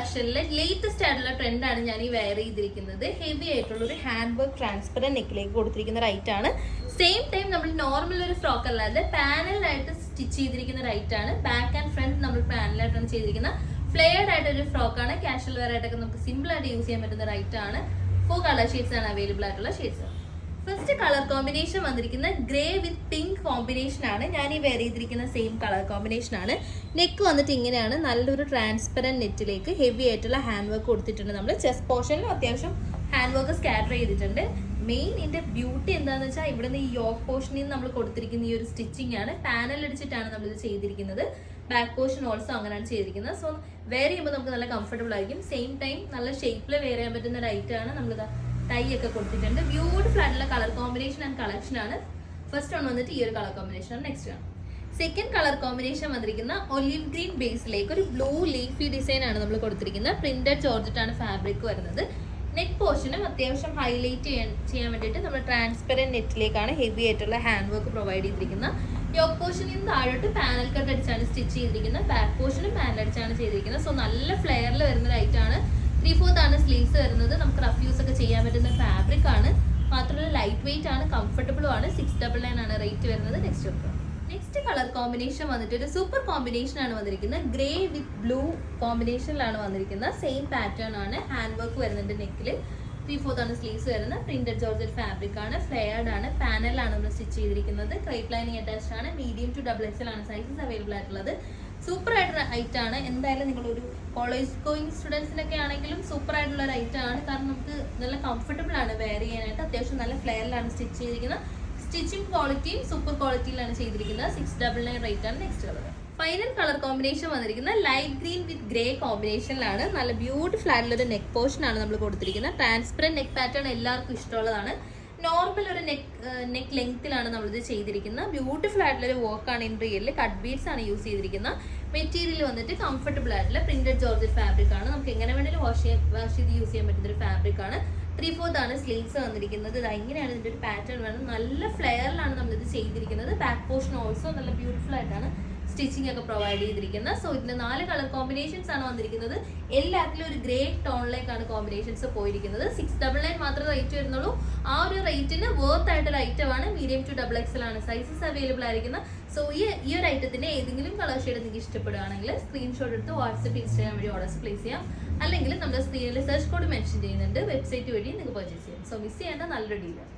കളക്ഷനിലെ latest ആയിട്ടുള്ള ട്രെൻഡാണ് ഞാൻ ഈ വെയർ ചെയ്തിരിക്കുന്നത്. ഹെവി ആയിട്ടുള്ള ഒരു ഹാൻഡ് വർക്ക് ട്രാൻസ്പെറന്റ് നെക്കിലേക്ക് കൊടുത്തിരിക്കുന്ന റൈറ്റ് ആണ്. സെയിം ടൈം നമ്മൾ നോർമൽ ഒരു ഫ്രോക്ക് അല്ലാതെ പാനലായിട്ട് സ്റ്റിച്ച് ചെയ്തിരിക്കുന്ന റൈറ്റ് ആണ്. ബാക്ക് ആൻഡ് ഫ്രണ്ട് നമ്മൾ പാനലായിട്ടാണ് ചെയ്തിരിക്കുന്ന ഫ്ലെയർഡ് ആയിട്ട് ഒരു ഫ്രോക്കാണ്. കാഷ്വൽ വെയർ ആയിട്ടൊക്കെ നമുക്ക് സിമ്പിൾ ആയിട്ട് യൂസ് ചെയ്യാൻ പറ്റുന്ന റൈറ്റ് ആണ്. 4 കളർ ഷെയ്ഡ്സ് ആണ് അവൈലബിൾ ആയിട്ടുള്ള ഷെയ്ഡ്സ്. ഫസ്റ്റ് കളർ കോമ്പിനേഷൻ വന്നിരിക്കുന്ന ഗ്രേ വിത്ത് പിങ്ക് കോമ്പിനേഷൻ ആണ്. ഞാൻ ഈ വെയർ ചെയ്തിരിക്കുന്ന സെയിം കളർ കോമ്പിനേഷൻ ആണ്. നെക്ക് വന്നിട്ട് ഇങ്ങനെയാണ്. നല്ലൊരു ട്രാൻസ്പെറന്റ് നെറ്റിലേക്ക് ഹെവി ആയിട്ടുള്ള ഹാൻഡ് വർക്ക് കൊടുത്തിട്ടുണ്ട്. നമ്മൾ ചെസ്റ്റ് പോർഷനിലും അത്യാവശ്യം ഹാൻഡ് വർക്ക് സ്കാറ്റർ ചെയ്തിട്ടുണ്ട്. മെയിൻ ഇതിന്റെ ബ്യൂട്ടി എന്താണെന്ന് വെച്ചാൽ ഇവിടെ നിന്ന് ഈ യോക്ക് പോർഷനിൽ നിന്ന് നമ്മൾ കൊടുത്തിരിക്കുന്ന ഈ ഒരു സ്റ്റിച്ചിങ് ആണ്. പാനൽ അടിച്ചിട്ടാണ് നമ്മൾ ഇത് ചെയ്തിരിക്കുന്നത്. ബാക്ക് പോർഷൻ ഓൾസോ അങ്ങനെയാണ് ചെയ്തിരിക്കുന്നത്. സോ വെയർ ചെയ്യുമ്പോൾ നമുക്ക് നല്ല കംഫർട്ടബിൾ ആയിരിക്കും. സെയിം ടൈം നല്ല ഷേപ്പിൽ വെയർ ചെയ്യാൻ പറ്റുന്ന ഒരു ഐറ്റം ആണ്. നമ്മളിത് ടൈ ഒക്കെ കൊടുത്തിട്ടുണ്ട്. ബ്യൂട്ടിഫുൾ ആയിട്ടുള്ള കളർ കോമ്പിനേഷൻ ആൻഡ് കളക്ഷൻ ആണ്. ഫസ്റ്റ് വൺ വന്നിട്ട് ഈ ഒരു കളർ കോമ്പിനേഷൻ ആണ്. നെക്സ്റ്റ് ആണ് സെക്കൻഡ് കളർ കോമ്പിനേഷൻ വന്നിരിക്കുന്ന ഒലിവ് ഗ്രീൻ ബേസിലേക്ക് ഒരു ബ്ലൂ ലീഫി ഡിസൈൻ ആണ് നമ്മൾ കൊടുത്തിരിക്കുന്നത്. പ്രിന്റഡ് ജോർജറ്റ് ആണ് ഫാബ്രിക് വരുന്നത്. നെക്ക് പോർഷനും അത്യാവശ്യം ഹൈലൈറ്റ് ചെയ്യാൻ വേണ്ടിയിട്ട് നമ്മൾ ട്രാൻസ്പെറന്റ് നെറ്റിലേക്കാണ് ഹെവി ആയിട്ടുള്ള ഹാൻഡ് വർക്ക് പ്രൊവൈഡ് ചെയ്തിരിക്കുന്നത്. യോക്ക് പോർഷനിൽ നിന്ന് താഴോട്ട് പാനൽ കട്ട് അടിച്ചാണ് സ്റ്റിച്ച് ചെയ്തിരിക്കുന്നത്. ബാക്ക് പോർഷനും പാനൽ അടിച്ചാണ് ചെയ്തിരിക്കുന്നത്. സോ നല്ല ഫ്ലെയറിൽ വരുന്ന ഒരു ആണ്. 3/4 ആണ് സ്ലീവ്സ് വരുന്നത്. നമുക്ക് റഫ് യൂസ് ഒക്കെ ചെയ്യാൻ പറ്റുന്ന ഫാബ്രിക് ആണ്. മാത്രമല്ല ലൈറ്റ് വെയിറ്റ് ആണ്, കംഫർട്ടബിളും ആണ്. 699 ആണ് റേറ്റ് വരുന്നത്. നെക്സ്റ്റ് കളർ കോമ്പിനേഷൻ വന്നിട്ട് ഒരു സൂപ്പർ കോമ്പിനേഷൻ ആണ് വന്നിരിക്കുന്നത്. ഗ്രേ വിത്ത് ബ്ലൂ കോമ്പിനേഷനിലാണ് വന്നിരിക്കുന്നത്. സെയിം പാറ്റേൺ ആണ്. ഹാൻഡ് വർക്ക് വരുന്നുണ്ട് നെക്കിൽ. 3/4 ആണ് സ്ലീവ്സ് വരുന്നത്. പ്രിന്റഡ് ജോർജറ്റ് ഫാബ്രിക് ആണ്. ഫ്ലെയർഡ് ആണ്. പാനലാണ് നമ്മൾ സ്റ്റിച്ച് ചെയ്തിരിക്കുന്നത്. ക്രേപ്പ് ലൈനിങ് അറ്റാച്ച്ഡ് ആണ്. മീഡിയം ടു XXL ആണ് സൈസസ് അവൈലബിൾ ആയിട്ടുള്ളത്. സൂപ്പർ ആയിട്ടുള്ള ഐറ്റം ആണ്. എന്തായാലും നിങ്ങളൊരു കോളേജ് ഗോയിങ് സ്റ്റുഡൻസിനൊക്കെ ആണെങ്കിലും സൂപ്പർ ആയിട്ടുള്ള ഒരു ഐറ്റം ആണ്. കാരണം നമുക്ക് നല്ല കംഫർട്ടബിൾ ആണ് വെയർ ചെയ്യാനായിട്ട്. അത്യാവശ്യം നല്ല ഫ്ലെയറിലാണ് സ്റ്റിച്ച് ചെയ്തിരിക്കുന്നത്. സ്റ്റിച്ചിങ് ക്വാളിറ്റിയും സൂപ്പർ ക്വാളിറ്റിയിലാണ് ചെയ്തിരിക്കുന്നത്. 699 റേറ്റ് ആണ്. Next colour final colour combination വന്നിരിക്കുന്നത് ലൈറ്റ് ഗ്രീൻ വിത്ത് ഗ്രേ കോമ്പിനേഷനിലാണ്. നല്ല ബ്യൂട്ടിഫുൾ ആയിട്ടുള്ള ഒരു നെക്ക് പോർഷൻ ആണ് നമ്മൾ കൊടുത്തിരിക്കുന്നത്. ട്രാൻസ്പെറന്റ് നെക്ക് പാറ്റേൺ എല്ലാവർക്കും ഇഷ്ടമുള്ളതാണ്. നോർമൽ ഒരു നെക്ക് ലെങ്ത്തിലാണ് നമ്മളിത് ചെയ്തിരിക്കുന്നത്. ബ്യൂട്ടിഫുൾ ആയിട്ടുള്ള ഒരു വർക്കാണ്. ഇൻ റിയലിൽ കട്ട് ബീഡ്സ് ആണ് യൂസ് ചെയ്തിരിക്കുന്നത്. മെറ്റീരിയൽ വന്നിട്ട് കംഫർട്ടബിൾ ആയിട്ടുള്ള പ്രിന്റഡ് ജോർജറ്റ് ഫാബ്രിക് ആണ്. നമുക്ക് എങ്ങനെ വേണമെങ്കിലും വാഷ് ചെയ്ത് യൂസ് ചെയ്യാൻ പറ്റുന്ന ഒരു ഫാബ്രിക് ആണ്. 3/4 ആണ് സ്ലീവ്സ് വന്നിരിക്കുന്നത്. ഇത് ഇങ്ങനെയാണ് ഇതിന്റെ ഒരു പാറ്റേൺ വരുന്നത്. നല്ല ഫ്ലെയറിലാണ് നമ്മളിത് ചെയ്തിരിക്കുന്നത്. ബാക്ക് പോർഷൻ ഓൾസോ നല്ല ബ്യൂട്ടിഫുൾ ആയിട്ടാണ് സ്റ്റിച്ചിങ് ഒക്കെ പ്രൊവൈഡ് ചെയ്തിരിക്കുന്നത്. സോ ഇതിന്റെ 4 കളർ കോമ്പിനേഷൻസ് ആണ് വന്നിരിക്കുന്നത്. എല്ലാത്തിലും ഒരു ഗ്രേ ടോണിലേക്കാണ് കോമ്പിനേഷൻസ് പോയിരിക്കുന്നത്. 699 മാത്രമേ റേറ്റ് വരുന്നുള്ളൂ. ആ ഒരു റേറ്റിന് വർത്ത് ആയിട്ടൊരു ഐറ്റമാണ്. മീഡിയം ടു XXL ആണ് സൈസസ് അവൈലബിൾ ആയിരിക്കുന്നത്. സോ ഈ ഒരു ഐറ്റത്തിന്റെ ഏതെങ്കിലും കളർ ഷെയ്ഡ് നിങ്ങൾക്ക് ഇഷ്ടപ്പെടുകയാണെങ്കിൽ സ്ക്രീൻഷോട്ട് എടുത്ത് വാട്സ്ആപ്പ് ഇൻസ്റ്റാഗ്രാം വഴി ഓർഡേഴ്സ് പ്ലേസ് ചെയ്യാം. അല്ലെങ്കിൽ നമ്മുടെ സ്ക്രീനിൽ സെർച്ച് കോഡ് മെൻഷൻ ചെയ്യുന്നുണ്ട്. വെബ്സൈറ്റ് വഴി നിങ്ങൾക്ക് പർച്ചേസ് ചെയ്യാം. സോ മിസ് ചെയ്യേണ്ട നല്ലൊരു ഡീലാണ്.